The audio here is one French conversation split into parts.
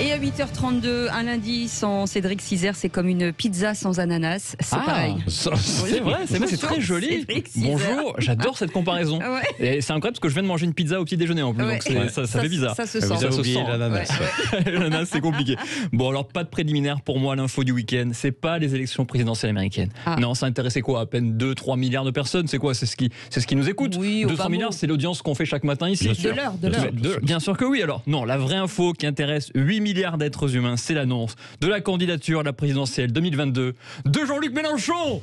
Et à 8h32, un lundi sans Cédric Cizer, c'est comme une pizza sans ananas. C'est pareil. C'est vrai, c'est très joli. Bonjour, j'adore cette comparaison. Ouais. Et c'est incroyable parce que je viens de manger une pizza au petit déjeuner en plus. Ouais. Donc ça fait bizarre. Ça se Ça sent. se sent. l'ananas. L'ananas, c'est compliqué. Bon, alors pas de préliminaire pour moi, l'info du week-end. C'est pas les élections présidentielles américaines. Ah. Non, ça intéressait quoi? À peine 2-3 milliards de personnes. C'est quoi? C'est ce qui nous écoute. Oui, au 200 bas milliards, mot. c'est l'audience qu'on fait chaque matin ici. De l'heure. Bien sûr que oui. Alors, non, la vraie info qui intéresse 8 milliards d'êtres humains, c'est l'annonce de la candidature à la présidentielle 2022 de Jean-Luc Mélenchon.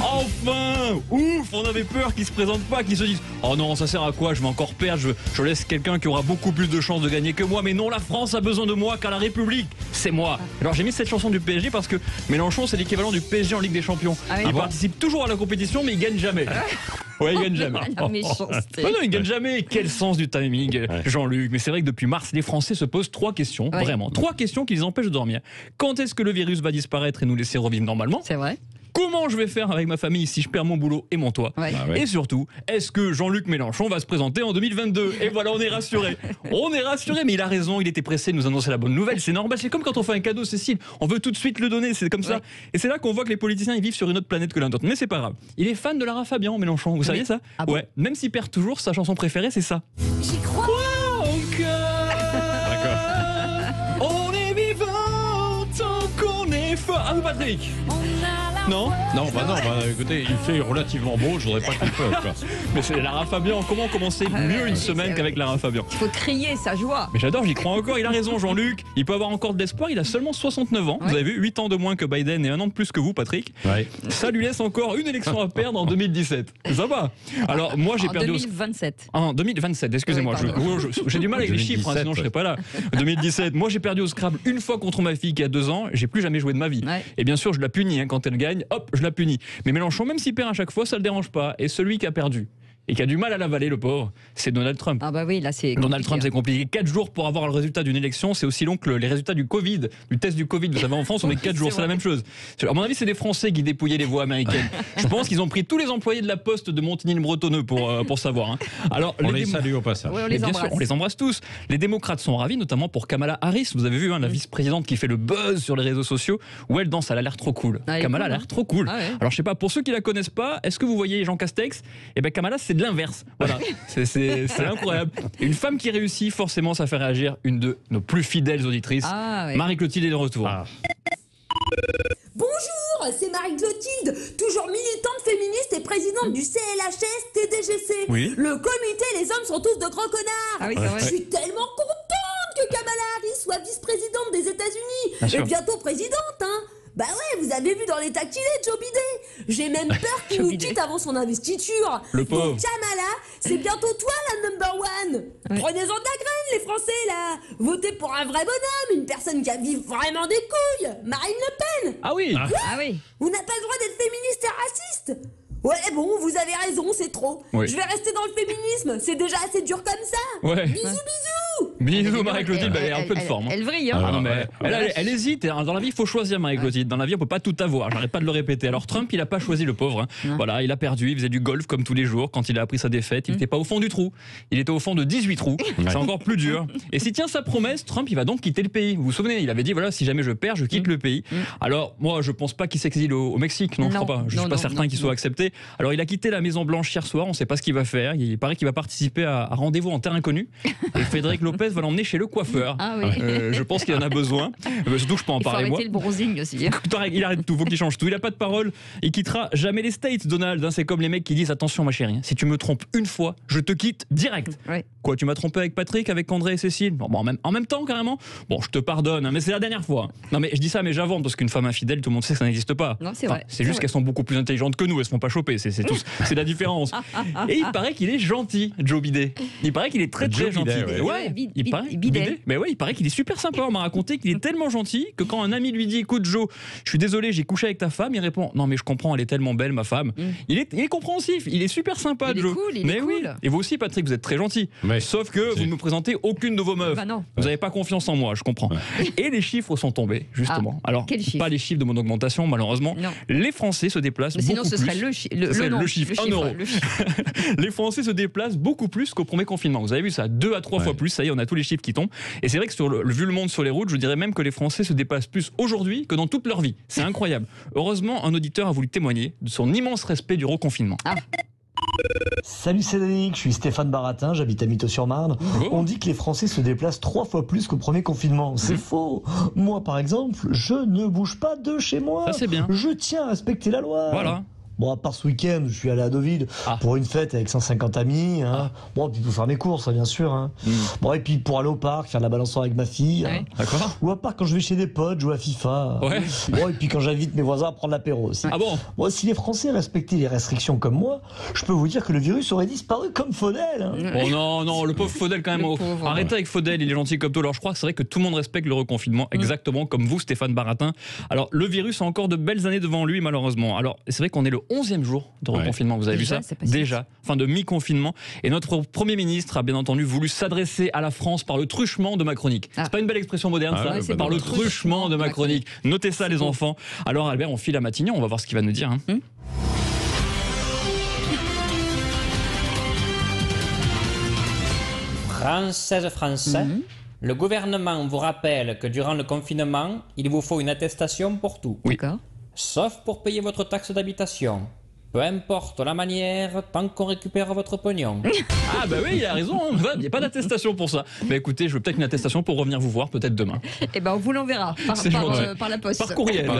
Enfin! Ouf! On avait peur qu'ils se présentent pas, qu'ils se disent oh non, ça sert à quoi? Je vais encore perdre, je laisse quelqu'un qui aura beaucoup plus de chances de gagner que moi. Mais non, la France a besoin de moi car la République, c'est moi. Alors j'ai mis cette chanson du PSG parce que Mélenchon, c'est l'équivalent du PSG en Ligue des Champions. Ah oui. Il participe toujours à la compétition, mais il gagne jamais. Ouais, il gagne jamais. La méchanceté. Non, il gagne jamais. Quel sens du timing, Jean-Luc. Mais c'est vrai que depuis mars, les Français se posent 3 questions, Ouais. vraiment. 3 questions qui les empêchent de dormir. Quand est-ce que le virus va disparaître et nous laisser revivre normalement? C'est vrai. Comment je vais faire avec ma famille si je perds mon boulot et mon toit? Ouais. Et surtout, est-ce que Jean-Luc Mélenchon va se présenter en 2022? Et voilà, on est rassuré. On est rassuré, mais il a raison, il était pressé de nous annoncer la bonne nouvelle. C'est normal, c'est comme quand on fait un cadeau, Cécile. On veut tout de suite le donner, c'est comme ça. Ouais. Et c'est là qu'on voit que les politiciens, ils vivent sur une autre planète que l'un d'autre. Mais c'est pas grave. Il est fan de Lara Fabian, Mélenchon. Vous saviez ça? Ah bon? Ouais. Même s'il perd toujours, sa chanson préférée, c'est ça. J'y crois. On est vivant tant qu'on est fort. Ah, vous, Patrick? Non? Non, écoutez, il fait relativement beau, je voudrais pas qu'il pleuve, quoi. Mais c'est Lara Fabian. Comment commencer mieux une semaine qu'avec Lara Fabian? Il faut crier sa joie. Mais j'adore, j'y crois encore, il a raison Jean-Luc. Il peut avoir encore de l'espoir, il a seulement 69 ans. Ouais. Vous avez vu, 8 ans de moins que Biden et 1 an de plus que vous, Patrick. Ouais. Ça lui laisse encore une élection à perdre en 2017. C'est sympa. Alors moi j'ai En perdu... 2027. En 2027, excusez-moi, Oui, pardon. j'ai du mal avec les chiffres, hein, 2017, sinon je serais pas là. 2017, moi j'ai perdu au Scrabble une fois contre ma fille qui a 2 ans, j'ai plus jamais joué de ma vie. Ouais. Et bien sûr je la punis, hein, quand elle gagne, hop, je la punis. Mais Mélenchon, même s'il perd à chaque fois, ça le dérange pas. Et celui qui a perdu et qui a du mal à l'avaler, le pauvre, c'est Donald Trump. Ah bah oui, là c'est Donald compliqué. Trump, c'est compliqué. 4 jours pour avoir le résultat d'une élection, c'est aussi long que les résultats du Covid, du test du Covid. Vous savez, en France, on met 4 jours, c'est la même chose. À mon avis, c'est des Français qui dépouillaient les voix américaines. Je pense qu'ils ont pris tous les employés de la Poste de Montigny-le-Bretonneux pour savoir. Hein. Alors, On les salue au passage. Ouais, on mais les bien embrasse. sûr, on les embrasse tous. Les démocrates sont ravis, notamment pour Kamala Harris. Vous avez vu, hein, la vice-présidente qui fait le buzz sur les réseaux sociaux, où elle danse, elle a l'air trop cool. Ah, elle est Kamala cool, a l'air hein. trop cool. Ah ouais. Alors, je sais pas, pour ceux qui la connaissent pas, est-ce que vous voyez Jean Castex? Eh ben, Kamala, c'est de l'inverse. Voilà. C'est incroyable. Une femme qui réussit, forcément, ça fait réagir une de nos plus fidèles auditrices. Ah ouais. Marie-Clotilde est de retour. Ah. Bonjour, c'est Marie-Clotilde, toujours militante féministe et présidente du CLHS-TDGC. Oui. Le comité Les hommes sont tous de gros connards. Ah oui, c'est vrai. Je suis tellement contente que Kamala Harris soit vice-présidente des États-Unis Bien sûr. et bientôt présidente, hein. Bah ouais, vous avez vu dans l'état qu'il est, Joe Biden. J'ai même peur qu'il Joe nous Biden. quitte avant son investiture. Le pauvre. Donc Kamala, c'est bientôt toi la number one. Ouais. Prenez-en de la graine, les Français, là. Votez pour un vrai bonhomme, une personne qui a vu vraiment des couilles. Marine Le Pen. Ah oui. Ah oui. On n'a pas le droit d'être féministe et raciste. Ouais, bon, vous avez raison, c'est trop. Oui. Je vais rester dans le féminisme, c'est déjà assez dur comme ça. Ouais. Bisous, bisous. Bisous, Marie-Clotilde, elle est un peu de forme. hein. Elle vrille, hein. Ah non, mais ouais. elle hésite. Dans la vie, il faut choisir, Marie-Clotilde. Dans la vie, on peut pas tout avoir. J'arrête pas de le répéter. Alors, Trump, il a pas choisi le pauvre. hein. Voilà, il a perdu. Il faisait du golf comme tous les jours. Quand il a appris sa défaite, il n'était pas au fond du trou. Il était au fond de 18 trous. C'est encore plus dur. Et s'il tient sa promesse, Trump, il va donc quitter le pays. Vous vous souvenez, il avait dit voilà, si jamais je perds, je quitte le pays. Alors, moi, je pense pas qu'il s'exile au Mexique. Non, je Non, crois pas. Je non, suis pas non, certain non, qu'il soit non. accepté. Alors, il a quitté la Maison Blanche hier soir. On sait pas ce qu'il va faire. Il paraît qu'il va participer à Rendez-vous en terre inconnue. Et Frédéric Lopez va l'emmener chez le coiffeur. Ah oui. Je pense qu'il en a besoin. Surtout que je peux en Il faut parler moi. arrêter le bronzing aussi. Il arrête tout, faut qu'il change tout. Il a pas de parole. Il quittera jamais les States, Donald. hein. C'est comme les mecs qui disent attention, ma chérie, si tu me trompes une fois, je te quitte direct. Ouais. Quoi, tu m'as trompé avec Patrick, avec André et Cécile? Bon, en même temps, carrément. Bon, je te pardonne, hein, mais c'est la dernière fois. Non, mais je dis ça, mais j'invente parce qu'une femme infidèle, tout le monde sait que ça n'existe pas. Non, c'est vrai. C'est juste C'est qu'elles sont beaucoup plus intelligentes que nous. Elles se font pas choper. C'est tout. C'est la différence. Et il paraît qu'il est gentil, Joe Bidet. Il paraît qu'il est très Joe gentil. Bidet, ouais. Il paraît. Bidet. Mais ouais, il paraît qu'il est super sympa. On m'a raconté qu'il est tellement gentil que quand un ami lui dit écoute Joe, je suis désolé, j'ai couché avec ta femme, il répond non mais je comprends, elle est tellement belle ma femme. Il est compréhensif, il est super sympa Il est Joe. cool, il est mais oui. cool. Et vous aussi Patrick, vous êtes très gentil. Mais Sauf que vous ne me présentez aucune de vos meufs. Bah non. Vous n'avez pas confiance en moi, je comprends. Et les chiffres sont tombés justement. Alors quels chiffres pas les chiffres de mon augmentation malheureusement. Non. Les Français se déplacent Mais sinon, beaucoup ce serait plus. C'est nom, le chiffre, 1 euro. le chiffre. Les Français se déplacent beaucoup plus qu'au premier confinement. Vous avez vu ça, 2 à 3 fois plus. Ça y est, on a tous les chiffres qui tombent. Et c'est vrai que vu le monde sur les routes, je dirais même que les Français se déplacent plus aujourd'hui que dans toute leur vie. C'est incroyable. Heureusement, un auditeur a voulu témoigner de son immense respect du reconfinement. Salut Cédric, je suis Stéphane Baratin, j'habite à Mito-sur-Marne. On dit que les Français se déplacent 3 fois plus qu'au premier confinement. C'est faux. Moi par exemple, je ne bouge pas de chez moi. Ça c'est bien. Je tiens à respecter la loi. Voilà. Bon, à part ce week-end, je suis allé à Deauville pour une fête avec 150 amis. Hein. Bon, puis pour faire mes courses, bien sûr. Hein. Bon, et puis pour aller au parc, faire de la balançoire avec ma fille. Hein. D'accord. Ou à part quand je vais chez des potes, jouer à FIFA. Ouais. Bon, et puis quand j'invite mes voisins à prendre l'apéro aussi. Ah bon? Bon, si les Français respectaient les restrictions comme moi, je peux vous dire que le virus aurait disparu comme Faudel. Hein. Oh non, le pauvre Faudel quand même. Arrêtez avec Faudel, il est gentil comme tout. Alors je crois que c'est vrai que tout le monde respecte le reconfinement, exactement comme vous, Stéphane Baratin. Alors le virus a encore de belles années devant lui, malheureusement. Alors c'est vrai qu'on est le 11e jour de reconfinement, vous avez vu ça? Déjà, fin de mi-confinement. Et notre Premier ministre a bien entendu voulu s'adresser à la France par le truchement de ma chronique. C'est pas une belle expression moderne, ça? C'est par le truchement de ma chronique. Notez ça, les enfants. Alors Albert, on file à Matignon, on va voir ce qu'il va nous dire. Hein. Françaises, Français, le gouvernement vous rappelle que durant le confinement, il vous faut une attestation pour tout. D'accord. Sauf pour payer votre taxe d'habitation. Peu importe la manière, tant qu'on récupère votre pognon. Ah bah oui, il a raison, hein. Il n'y a pas d'attestation pour ça. Mais écoutez, je veux peut-être une attestation pour revenir vous voir, peut-être demain. Eh ben, on vous l'enverra par la poste. Par courriel.